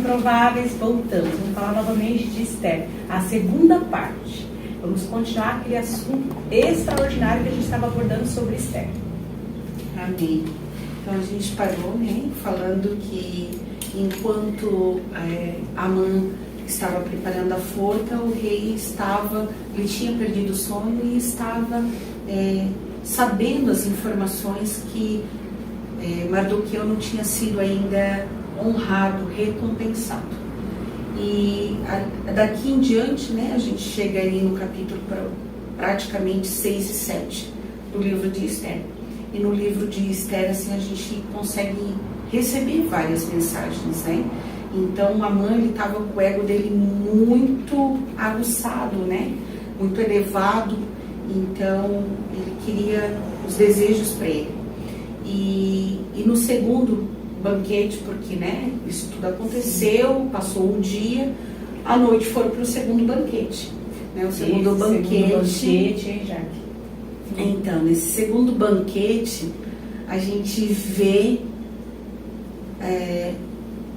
improváveis, voltamos. Vamos falar novamente de Esther, a segunda parte. Vamos continuar aquele assunto extraordinário que a gente estava abordando sobre Esther. Amém. Então a gente parou, né, falando que enquanto Amã estava preparando a forca, o rei ele tinha perdido o sono e estava sabendo as informações que Mardoqueu não tinha sido ainda honrado, recompensado. E daqui em diante, né, a gente chega aí no capítulo praticamente 6 e 7 do livro de Esther. E no livro de Esther, assim, a gente consegue receber várias mensagens, né? Então, Amã, ele estava com o ego dele muito aguçado, né? Muito elevado. Então, ele queria os desejos para ele. E no segundo banquete, porque, né, isso tudo aconteceu, passou um dia, à noite foram para o segundo banquete. Né? O segundo banquete, hein, Jaque? Então, nesse segundo banquete, a gente vê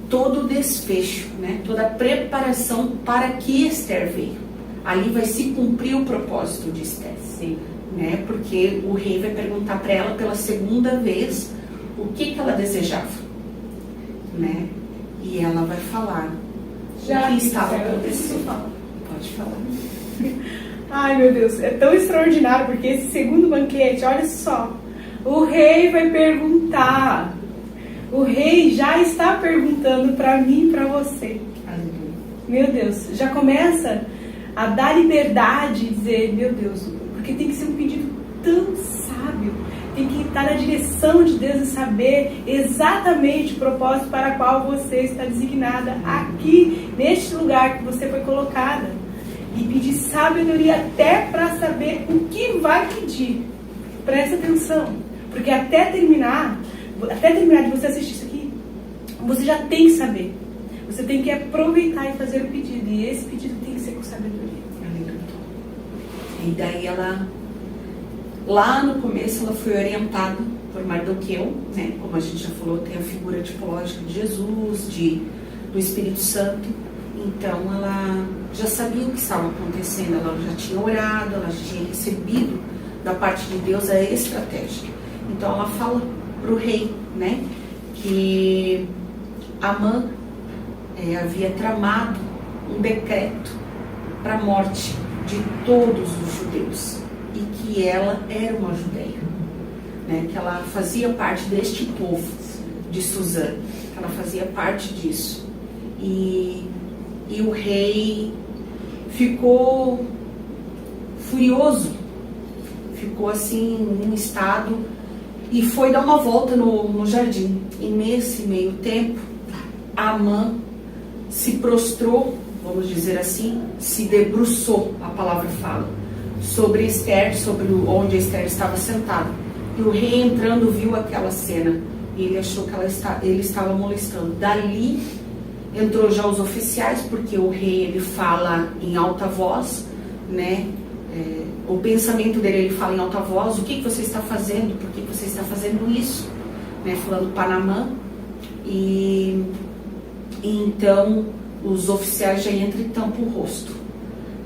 todo o desfecho, né? Toda a preparação para que Esther veio. Ali vai se cumprir o propósito de Esther. Sim. Né? Porque o rei vai perguntar para ela pela segunda vez o que ela desejava. Né? E ela vai falar o que estava acontecendo. Pode falar. Ai, meu Deus, é tão extraordinário, porque esse segundo banquete, olha só, o rei vai perguntar, o rei já está perguntando para mim e para você. Meu Deus, já começa a dar liberdade e dizer, meu Deus, porque tem que ser um pedido tão sábio, tem que estar na direção de Deus e saber exatamente o propósito para o qual você está designada aqui, neste lugar que você foi colocada. E pedir sabedoria até para saber o que vai pedir. Presta atenção, porque até terminar de você assistir isso aqui, você já tem que saber. Você tem que aproveitar e fazer o pedido. E esse pedido tem que ser com sabedoria. E daí lá no começo, ela foi orientada por Mardoqueu, né? Como a gente já falou, tem a figura tipológica de Jesus, do Espírito Santo. Então ela já sabia o que estava acontecendo, ela já tinha orado, ela já tinha recebido da parte de Deus a estratégia. Então ela fala para o rei, né, que Amã havia tramado um decreto para a morte de todos os judeus e que ela era uma judeia, né, que ela fazia parte deste povo de Suzã, que ela fazia parte disso. E o rei ficou furioso, ficou assim num estado e foi dar uma volta no jardim. E nesse meio tempo, Amã se prostrou, vamos dizer assim, se debruçou, a palavra fala, sobre Esther, sobre onde Esther estava sentada. E o rei entrando viu aquela cena e ele achou que ele estava molestando. Dali entrou já os oficiais, porque o rei ele fala em alta voz, né? O pensamento dele, ele fala em alta voz, o que você está fazendo, por que você está fazendo isso, né? Falando Panamá. E então os oficiais já entram e tampam o rosto,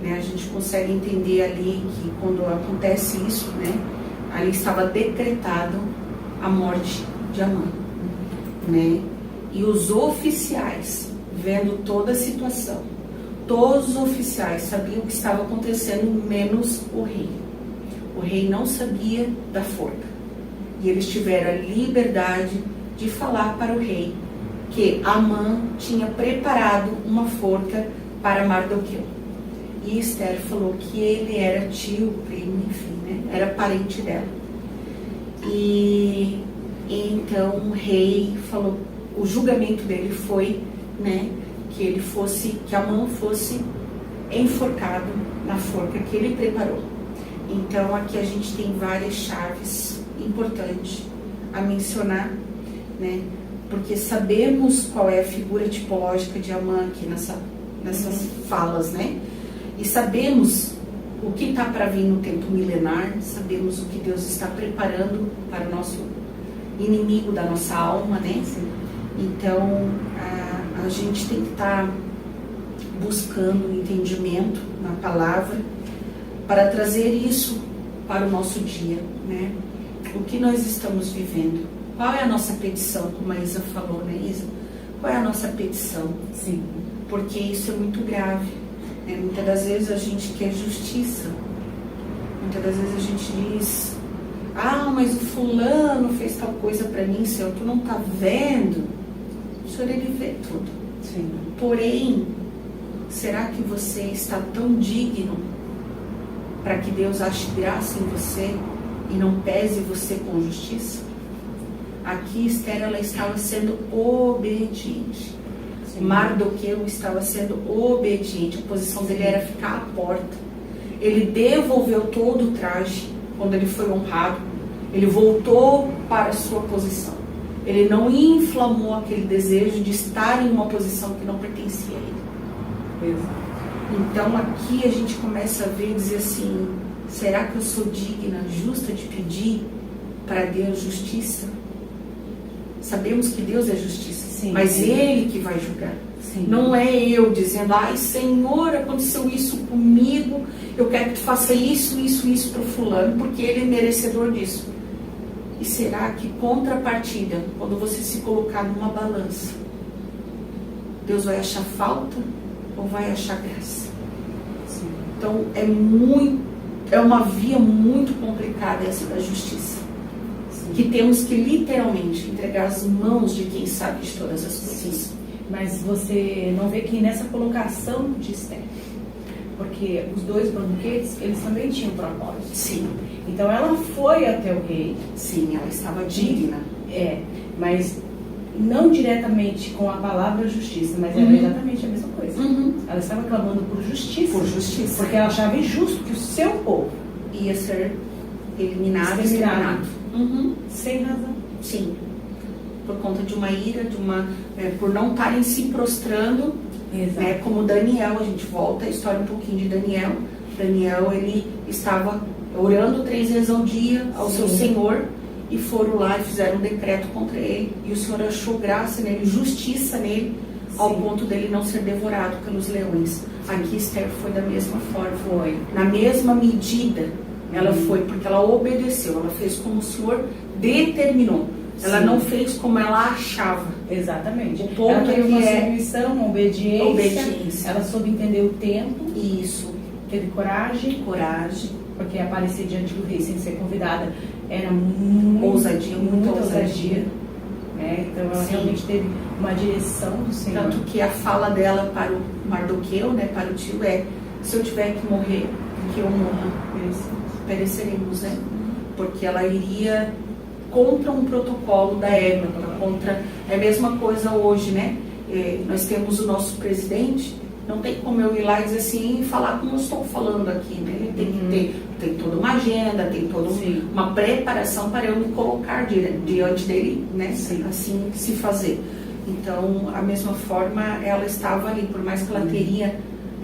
né? A gente consegue entender ali que quando acontece isso, né? Ali estava decretado a morte de Amã, né? E os oficiais, vendo toda a situação, todos os oficiais sabiam o que estava acontecendo, menos o rei. O rei não sabia da forca. E eles tiveram a liberdade de falar para o rei que Amã tinha preparado uma forca para Mardoqueu. E Esther falou que ele era tio, primo, enfim, né? Era parente dela. E então o rei falou, o julgamento dele foi, né, que Amã fosse enforcado na forca que ele preparou. Então aqui a gente tem várias chaves importantes a mencionar, né, porque sabemos qual é a figura tipológica de Amã aqui nessas falas, né, e sabemos o que está para vir no tempo milenar, sabemos o que Deus está preparando para o nosso inimigo da nossa alma, né? Então a gente tem que estar buscando entendimento na palavra para trazer isso para o nosso dia, né? O que nós estamos vivendo? Qual é a nossa petição, como a Isa falou, né, Isa? Qual é a nossa petição? Sim. Porque isso é muito grave, né? Muitas das vezes a gente quer justiça. Muitas das vezes a gente diz: ah, mas o fulano fez tal coisa para mim, Senhor, tu não está vendo? O Senhor, Ele vê tudo. Sim. Porém, será que você está tão digno para que Deus ache graça em você e não pese você com justiça? Aqui Esther, ela estava sendo obediente. Sim. Mardoqueu estava sendo obediente. A posição dele era ficar à porta. Ele devolveu todo o traje quando ele foi honrado. Ele voltou para a sua posição. Ele não inflamou aquele desejo de estar em uma posição que não pertencia a ele. Exato. Então aqui a gente começa a ver e dizer assim: será que eu sou digna, justa de pedir para Deus justiça? Sabemos que Deus é justiça, Sim, mas sim. Ele que vai julgar. Sim. Não é eu dizendo: ai Senhor, aconteceu isso comigo, eu quero que tu faça isso para o fulano, porque ele é merecedor disso. E será que contrapartida, quando você se colocar numa balança, Deus vai achar falta ou vai achar graça? Sim. Então é uma via muito complicada essa da justiça, Sim. que temos que literalmente entregar as mãos de quem sabe de todas as coisas. Sim. Mas você não vê que nessa colocação de Esther, porque os dois banquetes, eles também tinham propósito. Sim, Então ela foi até o rei, sim, ela estava digna. mas não diretamente com a palavra justiça, mas era exatamente a mesma coisa. Ela estava clamando por justiça. Por justiça. Porque ela achava injusto que o seu povo Ia ser eliminado, Exterminado. exterminado. sem razão. Sim, por conta de uma ira, por não estarem se prostrando, né, como Daniel. A gente volta a história um pouquinho de Daniel. Daniel, ele estava orando 3 vezes ao dia ao seu Senhor, e foram lá e fizeram um decreto contra ele, e o Senhor achou graça nele, justiça nele, ao ponto dele não ser devorado pelos leões. Aqui Esther foi da mesma forma, foi na mesma medida. Ela foi, porque ela obedeceu, ela fez como o Senhor determinou. Ela não fez como ela achava. Exatamente. O ponto ela teve uma é submissão, uma obediência. Ela soube entender o tempo. Isso. Teve coragem. Porque aparecer diante do rei sem ser convidada era muita ousadia. Né? Então ela realmente teve uma direção do Senhor. Tanto que a fala dela para o Mardoqueu, né, para o tio, se eu tiver que morrer, que eu morra, pereceremos, né? Porque ela iria contra um protocolo da época, é a mesma coisa hoje, né? Nós temos o nosso presidente, não tem como eu ir lá e dizer assim, e falar como eu estou falando aqui, né? Ele tem que ter toda uma agenda, tem toda uma preparação para eu me colocar diante dele, né? Assim se fazer. Então, a mesma forma, ela estava ali, por mais que ela teria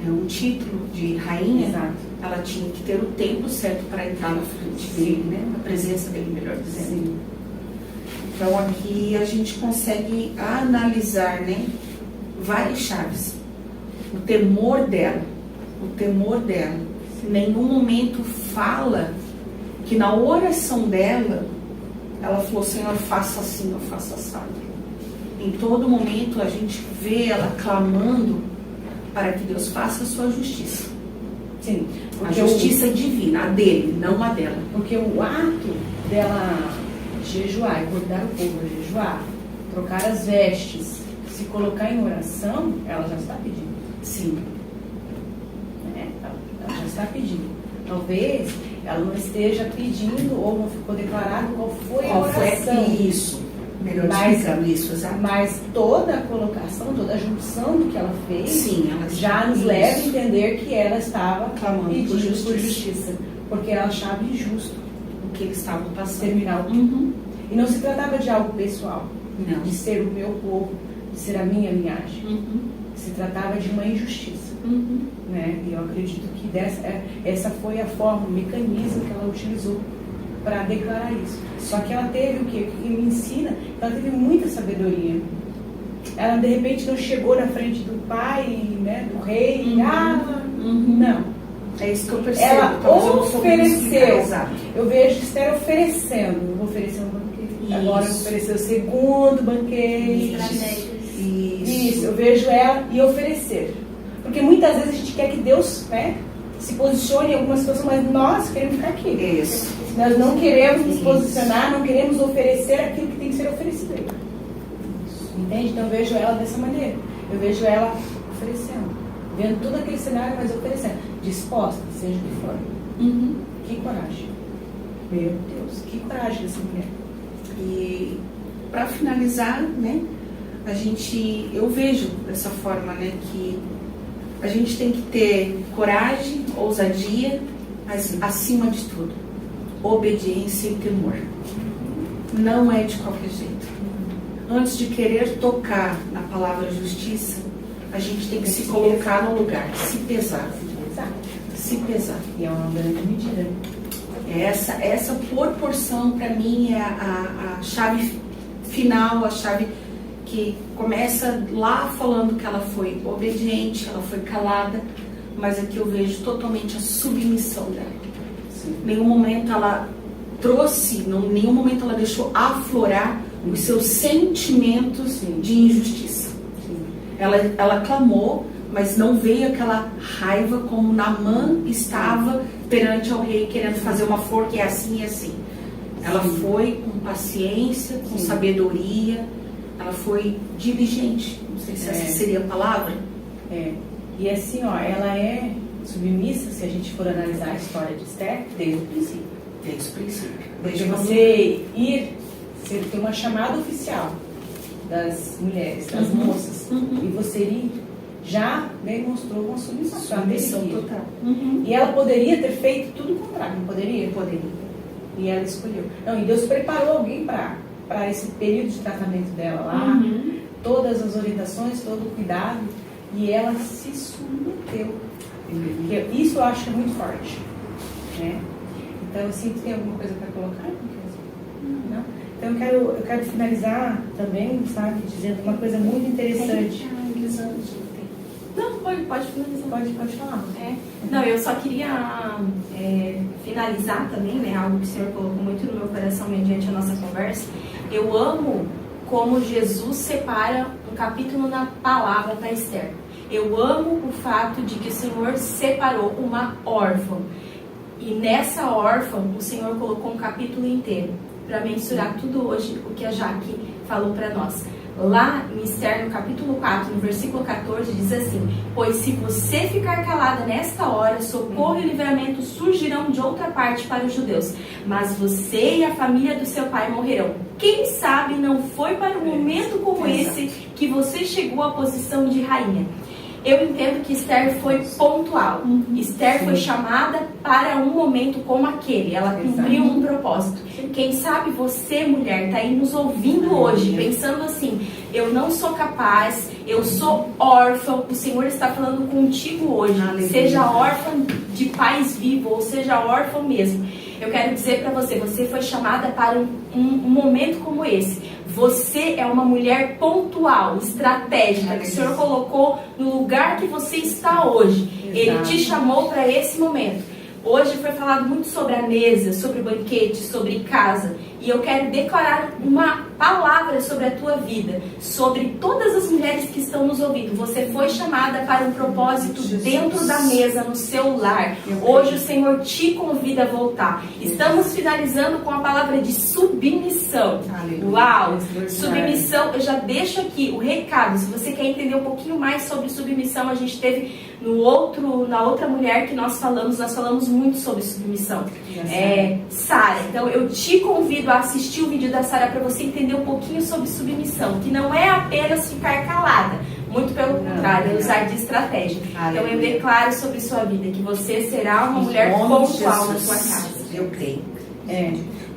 um título de rainha, ela tinha que ter o tempo certo para entrar na frente dele, né? Na presença dele, melhor dizendo. Então, aqui a gente consegue analisar, né, várias chaves. O temor dela, em nenhum momento fala que na oração dela, ela falou: Senhor, faça assim ou faça assado. Em todo momento a gente vê ela clamando para que Deus faça a sua justiça. Sim, a justiça divina, a dele, não a dela. Porque o ato dela jejuar, acordar o povo a jejuar, trocar as vestes, se colocar em oração, ela já está pedindo. Sim. Ela já está pedindo. Talvez ela não esteja pedindo ou não ficou declarado qual foi a oração. Isso. Melhor explicando isso, exato. Mas toda a colocação, toda a junção do que ela fez, ela já nos leva a entender que ela estava clamando pedindo por justiça. Porque ela achava injusto o que eles estavam passando. Terminar E não se tratava de algo pessoal, de ser o meu povo, de ser a minha linhagem. Se tratava de uma injustiça. Né? E eu acredito que essa foi a forma, o mecanismo que ela utilizou para declarar isso. Só que ela teve o que me ensina, ela teve muita sabedoria. ela de repente não chegou na frente do pai, né, do rei, não. É isso que eu percebo. Ela ofereceu. Eu vejo Esther oferecendo. Eu vou oferecer um banquete. Agora eu vou oferecer o segundo banquete. Isso, eu vejo ela e oferecer. Porque muitas vezes a gente quer que Deus, né, se posicione em alguma situação, mas nós queremos ficar aqui. Isso. Nós não queremos nos posicionar, não queremos oferecer aquilo que tem que ser oferecido. Entende? Então eu vejo ela dessa maneira. Eu vejo ela oferecendo. Vendo todo aquele cenário, mas oferecendo. Disposta, seja o que for. Que coragem. Meu Deus, que coragem dessa mulher. E para finalizar, né, eu vejo dessa forma, né, que a gente tem que ter coragem, ousadia, mas acima de tudo, obediência e temor. Não é de qualquer jeito. Antes de querer tocar na palavra justiça, a gente tem que se colocar no lugar, se pesar. Se pesar. E é uma grande medida. Essa proporção, para mim, é a chave final, a chave que começa lá falando que ela foi obediente, ela foi calada, mas aqui eu vejo totalmente a submissão dela. Em nenhum momento ela trouxe, em nenhum momento ela deixou aflorar os seus sentimentos de injustiça. Ela clamou, mas não veio aquela raiva como Naamã estava perante ao rei, querendo fazer uma forca, e assim e assim. Ela foi com paciência, com sabedoria, ela foi diligente. Não sei se essa seria a palavra. E assim, ó, ela é submissa, se a gente for analisar a história de Esther, desde o princípio. Desde o princípio. Porque você ter uma chamada oficial das mulheres, das moças, e você ir, já demonstrou uma submissão total. E ela poderia ter feito tudo o contrário, não poderia? Poderia. E ela escolheu. Não, e Deus preparou alguém para esse período de tratamento dela lá, todas as orientações, todo o cuidado, e ela se submeteu. Isso eu acho muito forte, né? Então, assim, tem alguma coisa para colocar? Não? Então, eu quero finalizar também, sabe, dizendo uma coisa muito interessante. Não, pode finalizar. Pode falar. Não, eu só queria finalizar também, né, algo que o Senhor colocou muito no meu coração mediante a nossa conversa. Eu amo como Jesus separa um capítulo na palavra para Esther. Eu amo o fato de que o Senhor separou uma órfã. E nessa órfã, o Senhor colocou um capítulo inteiro para mensurar tudo hoje o que a Jaque falou para nós. Lá em Esther, no capítulo 4, no versículo 14, diz assim: pois se você ficar calada nesta hora, socorro e livramento surgirão de outra parte para os judeus, mas você e a família do seu pai morrerão. Quem sabe não foi para um momento como esse que você chegou à posição de rainha. Eu entendo que Esther foi pontual. Esther foi chamada para um momento como aquele. Ela cumpriu um propósito. Quem sabe você, mulher, está aí nos ouvindo hoje, pensando assim: eu não sou capaz, eu sou órfã. O Senhor está falando contigo hoje. Seja órfã de pais vivos, ou seja órfã mesmo. Eu quero dizer para você, você foi chamada para um momento como esse. Você é uma mulher pontual, estratégica, que o Senhor colocou no lugar que você está hoje. Ele te chamou para esse momento. Hoje foi falado muito sobre a mesa, sobre o banquete, sobre casa. E eu quero declarar uma palavra sobre a tua vida, sobre todas as mulheres que estão nos ouvindo. Você foi chamada para um propósito dentro da mesa, no seu lar. Hoje o Senhor te convida a voltar. Estamos finalizando com a palavra de submissão. Uau! Submissão, eu já deixo aqui o recado. Se você quer entender um pouquinho mais sobre submissão, a gente teve na outra mulher que nós falamos muito sobre submissão. Sara. Então eu te convido a assistir o vídeo da Sara para você entender um pouquinho sobre submissão, que não é apenas ficar calada, muito pelo contrário, é usar de estratégia. Então eu declaro sobre sua vida que você será uma mulher pontual na sua casa. Eu creio.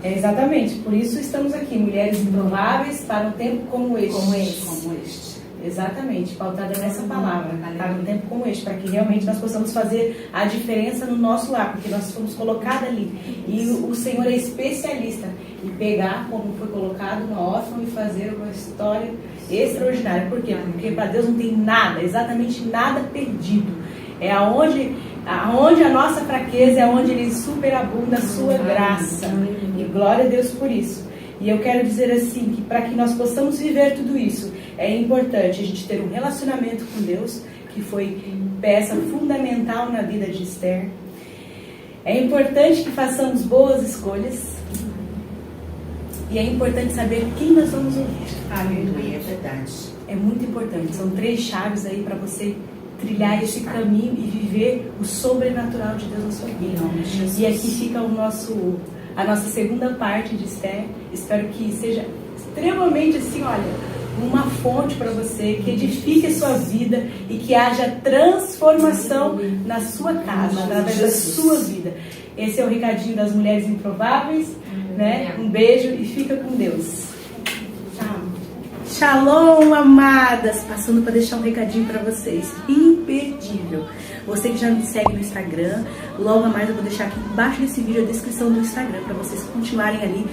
Exatamente, por isso estamos aqui, mulheres improváveis para um tempo como este. Exatamente, pautada nessa palavra, tá? Num tempo como este, para que realmente nós possamos fazer a diferença no nosso lar, porque nós fomos colocados ali. E o Senhor é especialista em pegar como foi colocado no órfão e fazer uma história extraordinária. Por quê? Porque para Deus não tem nada, exatamente nada perdido. É aonde a nossa fraqueza é onde Ele superabunda a sua graça. E glória a Deus por isso. E eu quero dizer assim, que para que nós possamos viver tudo isso, é importante a gente ter um relacionamento com Deus, que foi peça fundamental na vida de Esther. É importante que façamos boas escolhas. E é importante saber quem nós vamos ouvir. Aleluia, é verdade. É muito importante. São 3 chaves aí para você trilhar esse caminho e viver o sobrenatural de Deus na sua vida. E aqui fica a nossa segunda parte de Esther. Espero que seja extremamente assim, olha, uma fonte para você, que edifique a sua vida e que haja transformação na sua casa, através da sua vida. Esse é o recadinho das Mulheres Improváveis, né? Um beijo e fica com Deus. Tchau. Shalom, amadas! Passando para deixar um recadinho para vocês. Imperdível. Você que já me segue no Instagram, logo a mais eu vou deixar aqui embaixo desse vídeo a descrição do Instagram, para vocês continuarem ali,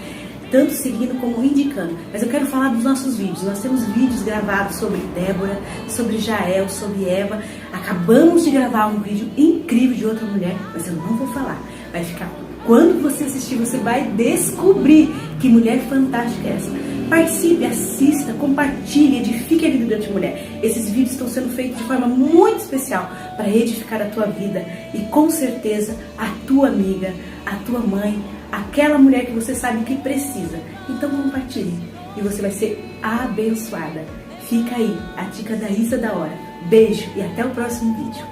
tanto seguindo como indicando. Mas eu quero falar dos nossos vídeos. Nós temos vídeos gravados sobre Débora, sobre Jael, sobre Eva. Acabamos de gravar um vídeo incrível de outra mulher, mas eu não vou falar. Vai ficar... Quando você assistir, você vai descobrir que mulher fantástica é essa. Participe, assista, compartilhe, edifique a vida de mulher. Esses vídeos estão sendo feitos de forma muito especial para edificar a tua vida e com certeza a tua amiga, a tua mãe, aquela mulher que você sabe que precisa. Então compartilhe e você vai ser abençoada. Fica aí a dica da Isa da hora. Beijo e até o próximo vídeo.